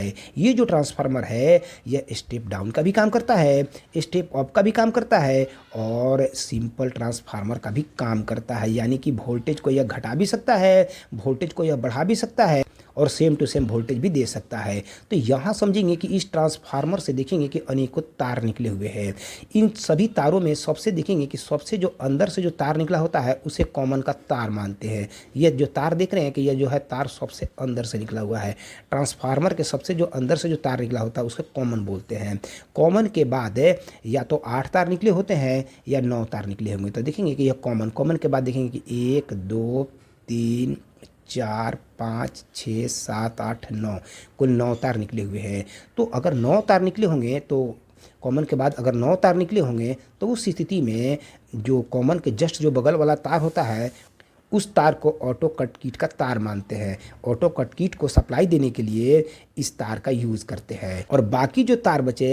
है। ये जो ट्रांसफार्मर है यह स्टेप डाउन का भी काम करता है, स्टेप अप का भी काम करता है और सिंपल ट्रांसफार्मर का भी काम करता है। यानी कि वोल्टेज को यह घटा भी सकता है, वोल्टेज को यह बढ़ा भी सकता है और सेम टू सेम वोल्टेज भी दे सकता है। तो यहाँ समझेंगे कि इस ट्रांसफार्मर से देखेंगे कि अनेकों तार निकले हुए हैं। इन सभी तारों में सबसे देखेंगे कि सबसे जो अंदर से जो तार निकला होता है उसे कॉमन का तार मानते हैं। ये जो तार देख रहे हैं कि यह जो है तार सबसे अंदर से निकला हुआ है। ट्रांसफार्मर के सबसे जो अंदर से जो तार निकला होता है उसे कॉमन बोलते हैं। कॉमन के बाद या तो 8 तार निकले होते हैं या 9 तार निकले होंगे। तो देखेंगे कि यह कॉमन के बाद देखेंगे कि 1 2 3 4 5 6 7 8 9 कुल 9 तार निकले हुए हैं। तो अगर 9 तार निकले होंगे तो कॉमन के बाद अगर 9 तार निकले होंगे तो उस स्थिति में जो कॉमन के जस्ट जो बगल वाला तार होता है उस तार को ऑटो कट कीट का तार मानते हैं। ऑटो कट कीट को सप्लाई देने के लिए इस तार का यूज़ करते हैं और बाकी जो तार बचे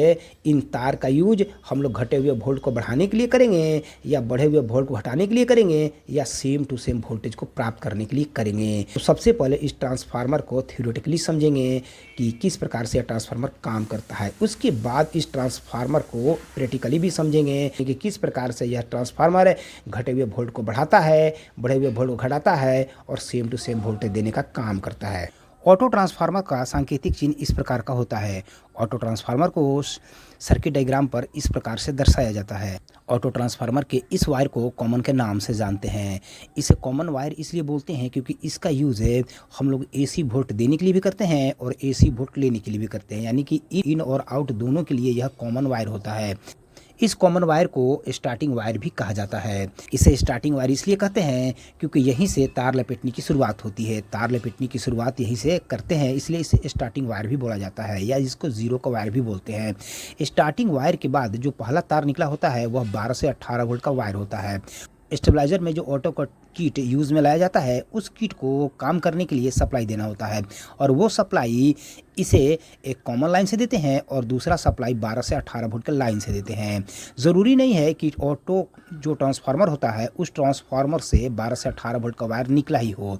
इन तार का यूज हम लोग घटे हुए वोल्ट को बढ़ाने के लिए करेंगे या बढ़े हुए वोल्ट को हटाने के लिए करेंगे या सेम टू सेम वोल्टेज को प्राप्त करने के लिए करेंगे। तो सबसे पहले इस ट्रांसफार्मर को थ्योरेटिकली समझेंगे कि किस प्रकार से यह ट्रांसफार्मर काम करता है। उसके बाद इस ट्रांसफार्मर को प्रैक्टिकली भी समझेंगे कि किस प्रकार से यह ट्रांसफार्मर घटे हुए वोल्ट को बढ़ाता है, बढ़े हुए वोल्ट को घटाता है और सेम टू सेम वोल्टेज देने का काम करता है। ऑटो ट्रांसफार्मर का सांकेतिक चिन्ह इस प्रकार का होता है। ऑटो ट्रांसफार्मर को सर्किट डायग्राम पर इस प्रकार से दर्शाया जाता है। ऑटो ट्रांसफार्मर के इस वायर को कॉमन के नाम से जानते हैं। इसे कॉमन वायर इसलिए बोलते हैं क्योंकि इसका यूज़ है हम लोग एसी वोल्ट देने के लिए भी करते हैं और एसी वोल्ट लेने के लिए भी करते हैं। यानी कि इन और आउट दोनों के लिए यह कॉमन वायर होता है। इस कॉमन वायर को स्टार्टिंग वायर भी कहा जाता है। इसे स्टार्टिंग वायर इसलिए कहते हैं क्योंकि यहीं से तार लपेटने की शुरुआत होती है। तार लपेटने की शुरुआत यहीं से करते हैं, इसलिए इसे स्टार्टिंग वायर भी बोला जाता है या इसको जीरो का वायर भी बोलते हैं। स्टार्टिंग वायर के बाद जो पहला तार निकला होता है वह 12 से 18 वोल्ट का वायर होता है। स्टेबलाइजर में जो ऑटो कट किट यूज़ में लाया जाता है उस किट को काम करने के लिए सप्लाई देना होता है और वो सप्लाई इसे एक कॉमन लाइन से देते हैं और दूसरा सप्लाई 12 से 18 वोल्ट के लाइन से देते हैं। ज़रूरी नहीं है कि ऑटो जो ट्रांसफार्मर होता है उस ट्रांसफार्मर से 12 से 18 वोल्ट का वायर निकला ही हो।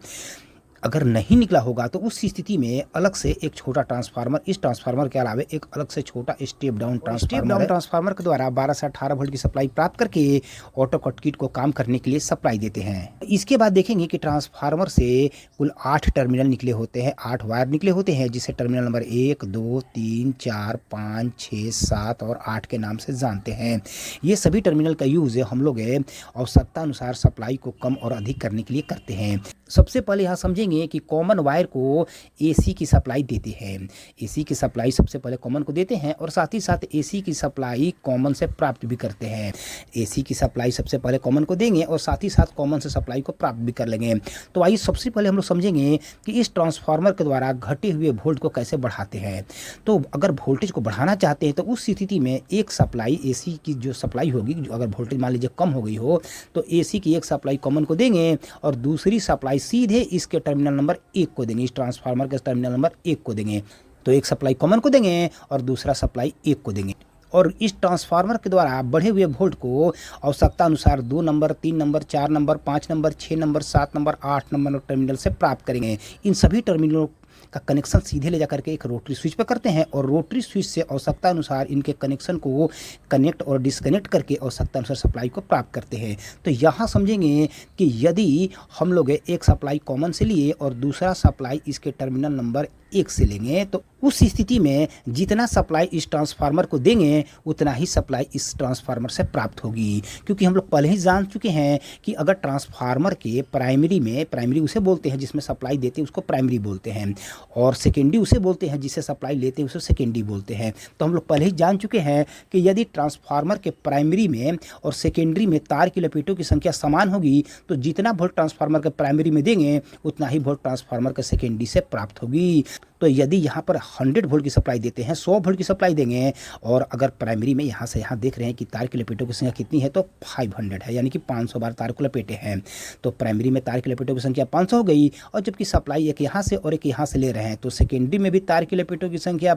अगर नहीं निकला होगा तो उस स्थिति में अलग से एक छोटा ट्रांसफार्मर, इस ट्रांसफार्मर के अलावा एक अलग से छोटा स्टेप डाउन ट्रांसफार्मर के द्वारा 12 से 18 वोल्ट की सप्लाई प्राप्त करके ऑटो कट किट को काम करने के लिए सप्लाई देते हैं। इसके बाद देखेंगे कि ट्रांसफार्मर से कुल 8 टर्मिनल निकले होते हैं, 8 वायर निकले होते हैं जिसे टर्मिनल नंबर 1 2 3 4 5 6 7 और 8 के नाम से जानते हैं। ये सभी टर्मिनल का यूज़ हम लोग आवश्यकता अनुसार सप्लाई को कम और अधिक करने के लिए करते हैं। सबसे पहले यहाँ समझेंगे कि कॉमन वायर को एसी की सप्लाई देते हैं। एसी की सप्लाई सबसे पहले कॉमन को देते हैं और साथ ही साथ एसी की सप्लाई कॉमन से प्राप्त भी करते हैं। एसी की सप्लाई सबसे पहले कॉमन को देंगे और साथ ही साथ कॉमन से सप्लाई को प्राप्त भी कर लेंगे। तो आइए सबसे पहले हम लोग समझेंगे कि इस ट्रांसफार्मर के द्वारा घटे हुए वोल्ट को कैसे बढ़ाते हैं। तो अगर वोल्टेज को बढ़ाना चाहते हैं तो उस स्थिति में एक सप्लाई एसी की जो सप्लाई होगी, अगर वोल्टेज मान लीजिए कम हो गई हो तो एसी की एक सप्लाई कॉमन को देंगे और दूसरी सप्लाई सीधे इसके टर्मिनल नंबर 1 को देंगे, इस ट्रांसफार्मर के टर्मिनल नंबर 1 को देंगे। तो एक सप्लाई कॉमन को देंगे और दूसरा सप्लाई 1 को देंगे और इस ट्रांसफार्मर के द्वारा बढ़े हुए वोल्ट को आवश्यकता अनुसार 2 number 3 number 4 number 5 number 6 number 7 number 8 number terminal से प्राप्त करेंगे। इन सभी टर्मिनलों का कनेक्शन सीधे ले जाकर के एक रोटरी स्विच पर करते हैं और रोटरी स्विच से आवश्यकता अनुसार इनके कनेक्शन को कनेक्ट और डिस्कनेक्ट करके आवश्यकता अनुसार सप्लाई को प्राप्त करते हैं। तो यहाँ समझेंगे कि यदि हम लोग एक सप्लाई कॉमन से लिए और दूसरा सप्लाई इसके टर्मिनल नंबर 1 से लेंगे तो उस स्थिति में जितना सप्लाई इस ट्रांसफार्मर को देंगे उतना ही सप्लाई इस ट्रांसफार्मर से प्राप्त होगी। क्योंकि हम लोग पहले ही जान चुके हैं कि अगर ट्रांसफार्मर के प्राइमरी उसे बोलते हैं जिसमें सप्लाई देते हैं उसको प्राइमरी बोलते हैं और सेकेंडरी उसे बोलते हैं जिसे सप्लाई लेते हैं उसे सेकेंडरी बोलते हैं। तो हम लोग पहले ही जान चुके हैं कि यदि ट्रांसफार्मर के प्राइमरी में और सेकेंडरी में तार की लपेटों की संख्या समान होगी तो जितना वोल्ट ट्रांसफार्मर के प्राइमरी में देंगे उतना ही वोल्ट ट्रांसफार्मर के सेकेंडरी से प्राप्त होगी। तो यदि यहाँ पर 100 वोल्ट की सप्लाई देते हैं, 100 वोल्ट की सप्लाई देंगे और अगर प्राइमरी में यहाँ से यहाँ देख रहे हैं कि तार की लपेटों की संख्या कितनी है तो 500 है, यानी कि 500 बार तार को लपेटे हैं। तो प्राइमरी में तार की लपेटों की संख्या 500 हो गई और जबकि सप्लाई एक यहाँ से और एक यहाँ से ले रहे हैं तो सेकेंडरी में भी तार की लपेटों की संख्या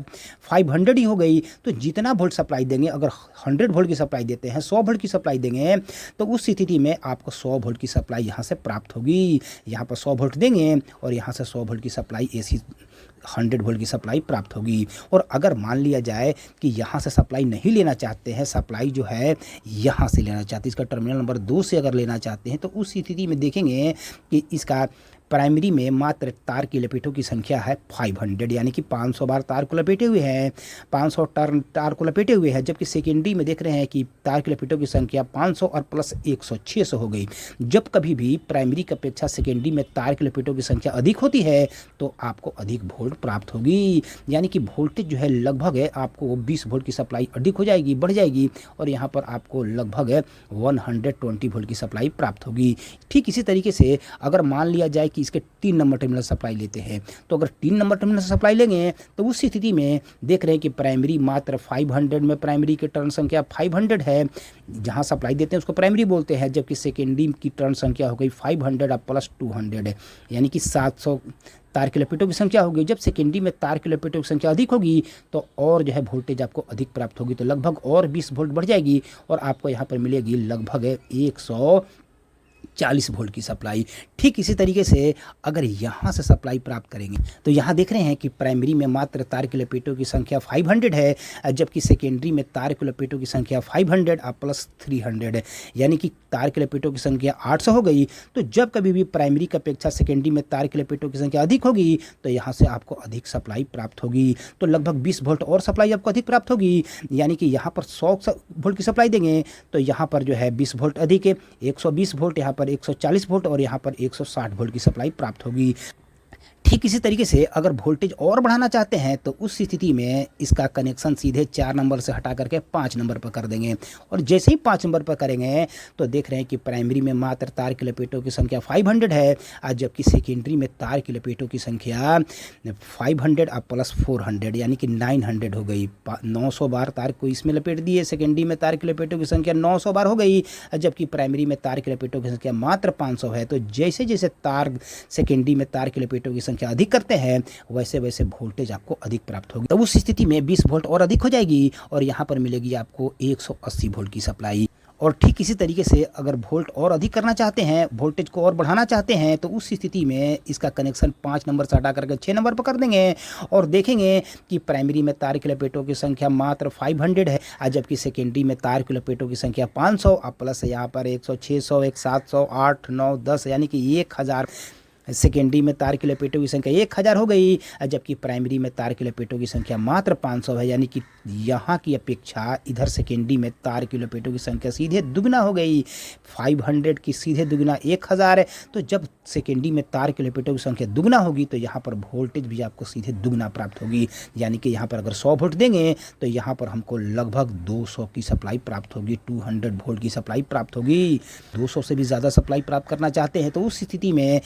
500 ही हो गई। तो जितना वोल्ट सप्लाई देंगे, अगर 100 वोल्ट की सप्लाई देते हैं, 100 वोल्ट की सप्लाई देंगे तो उस स्थिति में आपको 100 वोल्ट की सप्लाई यहाँ से प्राप्त होगी। यहाँ पर 100 वोल्ट देंगे और यहाँ से 100 वोल्ट की सप्लाई एसी 100 वोल्ट की सप्लाई प्राप्त होगी। और अगर मान लिया जाए कि यहाँ से सप्लाई नहीं लेना चाहते हैं, सप्लाई जो है यहाँ से लेना चाहते हैं, इसका टर्मिनल नंबर 2 से अगर लेना चाहते हैं, तो उस स्थिति में देखेंगे कि इसका प्राइमरी में मात्र तार की लपेटों की संख्या है 500, यानी कि 500 बार तार को लपेटे हुए हैं, 500 तार को लपेटे हुए हैं। जबकि सेकेंडरी में देख रहे हैं कि तार की लपेटों की संख्या 500 और प्लस 100 600 हो गई। जब कभी भी प्राइमरी की अपेक्षा सेकेंडरी में तार की लपेटों की संख्या अधिक होती है तो आपको अधिक वोल्ट प्राप्त होगी, यानी कि वोल्टेज जो है लगभग है आपको 20 वोल्ट की सप्लाई अधिक हो जाएगी, बढ़ जाएगी, और यहाँ पर आपको लगभग 120 वोल्ट की सप्लाई प्राप्त होगी। ठीक इसी तरीके से अगर मान लिया जाए कि इसके 3 नंबर टर्मिनल सप्लाई लेते हैं, तो अगर 3 नंबर टर्मिनल सप्लाई लेंगे तो उस स्थिति में देख रहे हैं कि प्राइमरी मात्र 500 में प्राइमरी की टर्न संख्या 500 है, जहां सप्लाई देते हैं उसको प्राइमरी बोलते हैं। जबकि सेकेंडरी की टर्न संख्या हो गई 500 और प्लस 200, यानी कि 700 तार की लपेटों की संख्या होगी। जब सेकेंडरी में तार की लपेटों की संख्या अधिक होगी तो और जो है वोल्टेज आपको अधिक प्राप्त होगी, तो लगभग और 20 वोल्ट बढ़ जाएगी और आपको यहाँ पर मिलेगी लगभग 140 वोल्ट की सप्लाई। ठीक इसी तरीके से अगर यहाँ से सप्लाई प्राप्त करेंगे तो यहाँ देख रहे हैं कि प्राइमरी में मात्र तार की लपेटों की संख्या 500 है, जबकि सेकेंडरी में तार की लपेटों की संख्या 500 और प्लस 300, यानी कि तार की लपेटों की संख्या 800 हो गई। तो जब कभी भी प्राइमरी की अपेक्षा सेकेंडरी में तार की लपेटों की संख्या अधिक होगी तो यहाँ से आपको अधिक सप्लाई प्राप्त होगी, तो लगभग 20 वोल्ट और सप्लाई आपको अधिक प्राप्त होगी, यानी कि यहाँ पर 100 वोल्ट की सप्लाई देंगे तो यहाँ पर जो है 20 वोल्ट अधिक है, 120 वोल्ट, यहाँ पर 140 वोल्ट और यहाँ पर 160 वोल्ट की सप्लाई प्राप्त होगी। ठीक इसी तरीके से अगर वोल्टेज और बढ़ाना चाहते हैं तो उस स्थिति में इसका कनेक्शन सीधे 4 नंबर से हटा करके 5 नंबर पर कर देंगे, और जैसे ही 5 नंबर पर करेंगे तो देख रहे हैं कि प्राइमरी में मात्र तार की लपेटों की संख्या 500 है, जबकि सेकेंडरी में तार की लपेटों की संख्या 500 और प्लस 400, यानी कि 900 हो गई। 900 बार तार को इसमें लपेट दिए, सेकेंडरी में तार की लपेटों की संख्या 900 बार हो गई, जबकि प्राइमरी में तार की लपेटों की संख्या मात्र 500 है। तो जैसे जैसे तार सेकेंडरी में तार की लपेटों की संख्या अधिक करते हैं वैसे वैसे वोल्टेज आपको अधिक प्राप्त होगी। तो उस स्थिति में 20 वोल्ट और अधिक हो जाएगी और यहाँ पर मिलेगी आपको 180 वोल्ट की सप्लाई। और ठीक इसी तरीके से अगर वोल्ट और अधिक करना चाहते हैं, वोल्टेज को और बढ़ाना चाहते हैं, तो उस स्थिति में इसका कनेक्शन 5 नंबर से हटा करके 6 नंबर पर कर देंगे और देखेंगे कि प्राइमरी में तार की लपेटों की संख्या मात्र 500 है, जबकि सेकेंडरी में तार की लपेटों की संख्या 500 और प्लस यहाँ पर 100, 600, 700, 8, 9, 10, यानी कि 1000। सेकेंडरी में तार की लपेटों की संख्या 1000 हो गई, जबकि प्राइमरी में तार की लपेटों की संख्या मात्र 500 है, यानी कि यहाँ की अपेक्षा इधर सेकेंडरी में तार की लपेटों की संख्या सीधे दुगना हो गई। 500 की सीधे दुगना 1000 है, तो जब सेकेंडरी में तार की लपेटों की संख्या दुगना होगी तो यहाँ पर वोल्टेज भी आपको सीधे दुगना प्राप्त होगी, यानी कि यहाँ पर अगर 100 वोल्ट देंगे तो यहाँ पर हमको लगभग 200 की सप्लाई प्राप्त होगी, 200 वोल्ट की सप्लाई प्राप्त होगी। 200 से भी ज़्यादा सप्लाई प्राप्त करना चाहते हैं तो उस स्थिति में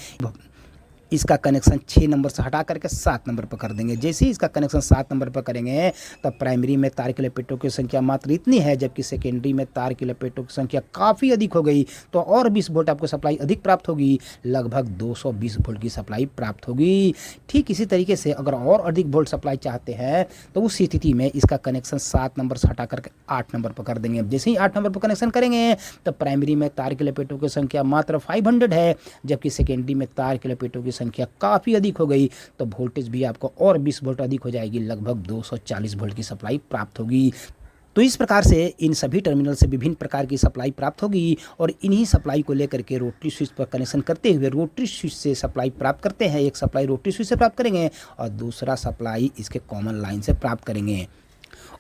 इसका कनेक्शन 6 नंबर से हटा करके 7 नंबर पर कर देंगे। जैसे ही इसका कनेक्शन 7 नंबर पर करेंगे तब प्राइमरी में तार की लपेटों की संख्या मात्र इतनी है, जबकि सेकेंडरी में तार की लपेटों की संख्या काफ़ी अधिक हो गई, तो और 20 वोल्ट आपको सप्लाई अधिक प्राप्त होगी, लगभग 220 वोल्ट की सप्लाई प्राप्त होगी। ठीक इसी तरीके से अगर और अधिक वोल्ट सप्लाई चाहते हैं तो उस स्थिति में इसका कनेक्शन 7 नंबर से हटा करके 8 नंबर पर कर देंगे। अब जैसे ही 8 नंबर पर कनेक्शन करेंगे तब प्राइमरी में तार की लपेटों की संख्या मात्र 500 है, जबकि सेकेंडरी में तार की लपेटों की संख्या काफ़ी अधिक हो गई, तो वोल्टेज भी आपको और 20 वोल्ट अधिक हो जाएगी, लगभग 240 वोल्ट की सप्लाई प्राप्त होगी। तो इस प्रकार से इन सभी टर्मिनल से विभिन्न प्रकार की सप्लाई प्राप्त होगी और इन्हीं सप्लाई को लेकर के रोटरी स्विच पर कनेक्शन करते हुए रोटरी स्विच से सप्लाई प्राप्त करते हैं। एक सप्लाई रोटरी स्विच से प्राप्त करेंगे और दूसरा सप्लाई इसके कॉमन लाइन से प्राप्त करेंगे।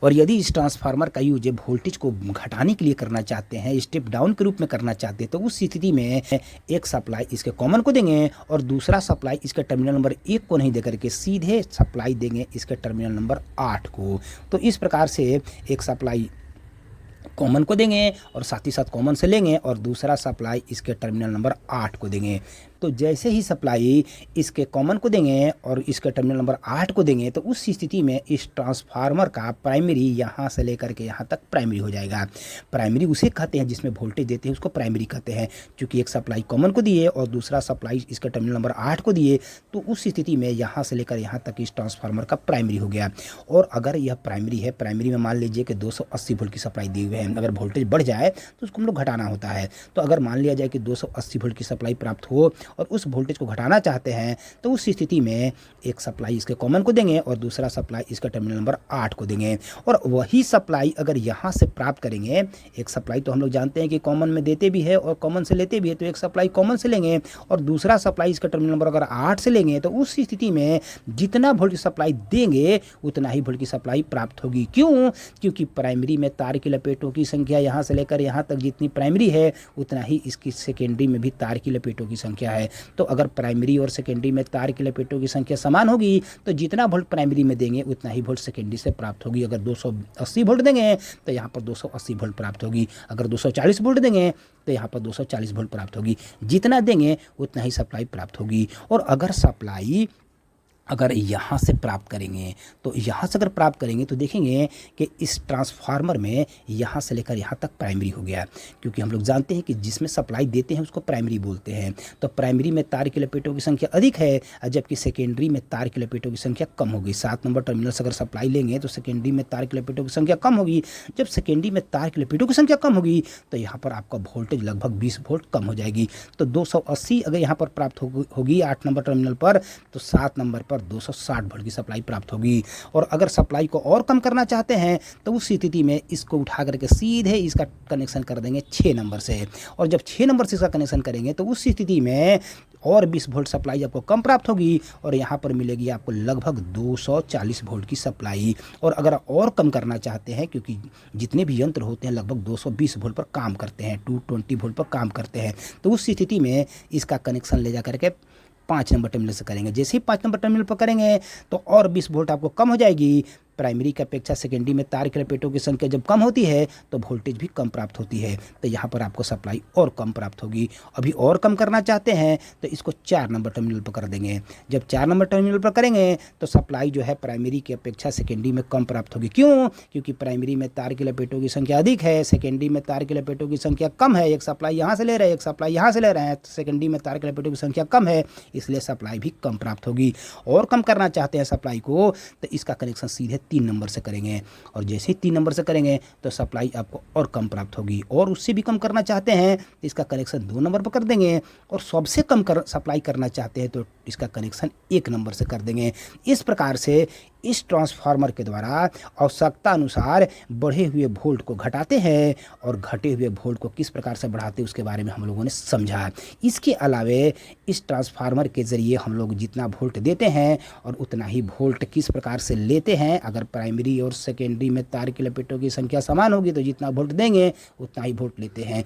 और यदि इस ट्रांसफार्मर का यूज वोल्टेज को घटाने के लिए करना चाहते हैं, स्टेप डाउन के रूप में करना चाहते हैं, तो उस स्थिति में एक सप्लाई इसके कॉमन को देंगे और दूसरा सप्लाई इसके टर्मिनल नंबर 1 को नहीं देकर के सीधे सप्लाई देंगे इसके टर्मिनल नंबर 8 को। तो इस प्रकार से एक सप्लाई कॉमन को देंगे और साथ ही साथ कॉमन से लेंगे और दूसरा सप्लाई इसके टर्मिनल नंबर 8 को देंगे। तो जैसे ही सप्लाई इसके कॉमन को देंगे और इसके टर्मिनल नंबर 8 को देंगे तो उस स्थिति में इस ट्रांसफार्मर का प्राइमरी यहाँ से लेकर के यहाँ तक प्राइमरी हो जाएगा। प्राइमरी उसे कहते हैं जिसमें वोल्टेज देते हैं, उसको प्राइमरी कहते हैं। क्योंकि एक सप्लाई कॉमन को दिए और दूसरा सप्लाई इसके टर्मिनल नंबर 8 को दिए तो उस स्थिति में यहाँ से लेकर यहाँ तक इस ट्रांसफार्मर का प्राइमरी हो गया। और अगर यह प्राइमरी है, प्राइमरी में मान लीजिए कि 280 वोल्ट की सप्लाई दी हुई है, अगर वोल्टेज बढ़ जाए तो उसको हम लोग घटाना होता है। तो अगर मान लिया जाए कि 280 वोल्ट की सप्लाई प्राप्त हो और उस वोल्टेज को घटाना चाहते हैं, तो उस स्थिति में एक सप्लाई इसके कॉमन को देंगे और दूसरा सप्लाई इसका टर्मिनल नंबर 8 को देंगे। और वही सप्लाई अगर यहाँ से प्राप्त करेंगे, एक सप्लाई तो हम लोग जानते हैं कि कॉमन में देते भी है और कॉमन से लेते भी है, तो एक सप्लाई कॉमन से लेंगे और दूसरा सप्लाई इसका टर्मिनल नंबर अगर 8 से लेंगे, तो उस स्थिति में जितना वोल्ट की सप्लाई देंगे उतना ही वोल्ट की सप्लाई प्राप्त होगी। क्यों? क्योंकि प्राइमरी में तार की लपेटों की संख्या यहाँ से लेकर यहाँ तक जितनी प्राइमरी है उतना ही इसकी सेकेंडरी में भी तार की लपेटों की संख्या है। तो अगर प्राइमरी और सेकेंडरी में तार की लपेटों की संख्या समान होगी तो जितना वोल्ट प्राइमरी में देंगे उतना ही वोल्ट सेकेंडरी से प्राप्त होगी। अगर 280 वोल्ट देंगे तो यहाँ पर 280 वोल्ट प्राप्त होगी, अगर 240 वोल्ट देंगे तो यहाँ पर 240 वोल्ट प्राप्त होगी। जितना देंगे उतना ही सप्लाई प्राप्त होगी। और अगर सप्लाई अगर यहाँ से प्राप्त करेंगे, तो यहाँ से अगर प्राप्त करेंगे तो देखेंगे कि इस ट्रांसफार्मर में यहाँ से लेकर यहाँ तक प्राइमरी हो गया, क्योंकि हम लोग जानते हैं कि जिसमें सप्लाई देते हैं उसको प्राइमरी बोलते हैं। तो प्राइमरी में तार की लपेटों की संख्या अधिक है, जबकि सेकेंडरी में तार की लपेटों की संख्या कम होगी। 7 नंबर टर्मिनल से अगर सप्लाई लेंगे तो सेकेंडरी में तार की लपेटों की संख्या कम होगी। जब सेकेंडरी में तार की लपेटों की संख्या कम होगी तो यहाँ पर आपका वोल्टेज लगभग 20 वोल्ट कम हो जाएगी। तो 280 अगर यहाँ पर प्राप्त होगी 8 नंबर टर्मिनल पर, तो 7 नंबर पर 260 वोल्ट की सप्लाई प्राप्त होगी। और अगर सप्लाई को और कम करना चाहते हैं तो उस स्थिति में इसको उठा करके सीधे इसका कनेक्शन कर देंगे 6 नंबर से। और जब 6 नंबर से इसका कनेक्शन करेंगे तो उस स्थिति में और 20 वोल्ट सप्लाई आपको कम प्राप्त होगी और यहाँ पर मिलेगी आपको लगभग 240 वोल्ट की सप्लाई। और अगर और कम करना चाहते हैं, क्योंकि जितने भी यंत्र होते हैं लगभग 220 वोल्ट पर काम करते हैं, 220 वोल्ट पर काम करते हैं, तो उस स्थिति में इसका कनेक्शन ले जा करके 5 नंबर टर्मिनल से करेंगे। जैसे ही 5 नंबर टर्मिनल पर करेंगे तो और 20 वोल्ट आपको कम हो जाएगी। प्राइमरी की अपेक्षा सेकेंडरी में तार के लपेटों की संख्या जब कम होती है तो वोल्टेज भी कम प्राप्त होती है, तो यहाँ पर आपको सप्लाई और कम प्राप्त होगी। अभी और कम करना चाहते हैं तो इसको 4 नंबर टर्मिनल पर कर देंगे। जब 4 नंबर टर्मिनल पर करेंगे तो सप्लाई जो है प्राइमरी की अपेक्षा सेकेंडरी में कम प्राप्त होगी। क्यों? क्योंकि प्राइमरी में तार की लपेटों की संख्या अधिक है, सेकेंडरी में तार की लपेटों की संख्या कम है। एक सप्लाई यहाँ से ले रहे हैं, एक सप्लाई यहाँ से ले रहे हैं, तो सेकेंडरी में तार की लपेटों की संख्या कम है, इसलिए सप्लाई भी कम प्राप्त होगी। और कम करना चाहते हैं सप्लाई को तो इसका कनेक्शन सीधे 3 नंबर से करेंगे, और जैसे ही 3 नंबर से करेंगे तो सप्लाई आपको और कम प्राप्त होगी। और उससे भी कम करना चाहते हैं तो इसका कनेक्शन 2 नंबर पर कर देंगे, और सबसे कम सप्लाई करना चाहते हैं तो इसका कनेक्शन 1 नंबर से कर देंगे। इस प्रकार से इस ट्रांसफार्मर के द्वारा आवश्यकता अनुसार बढ़े हुए वोल्ट को घटाते हैं और घटे हुए वोल्ट को किस प्रकार से बढ़ाते हैं उसके बारे में हम लोगों ने समझा। इसके अलावे इस ट्रांसफार्मर के ज़रिए हम लोग जितना वोल्ट देते हैं और उतना ही वोल्ट किस प्रकार से लेते हैं। अगर प्राइमरी और सेकेंडरी में तार की लपेटों की संख्या समान होगी तो जितना वोल्ट देंगे उतना ही वोल्ट लेते हैं।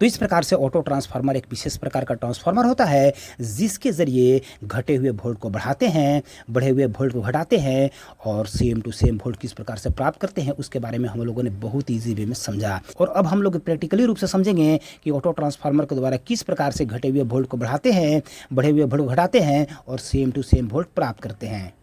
तो इस प्रकार से ऑटो ट्रांसफार्मर एक विशेष प्रकार का ट्रांसफार्मर होता है जिसके ज़रिए घटे हुए वोल्ट को बढ़ाते हैं, बढ़े हुए वोल्ट को घटाते हैं और सेम टू सेम वोल्ट किस प्रकार से प्राप्त करते हैं उसके बारे में हम लोगों ने बहुत ईजी वे में समझा। और अब हम लोग प्रैक्टिकली रूप से समझेंगे कि ऑटो ट्रांसफार्मर के द्वारा किस प्रकार से घटे हुए वोल्ट को बढ़ाते हैं, बढ़े हुए वोल्ट को घटाते हैं और सेम टू सेम वोल्ट प्राप्त करते हैं।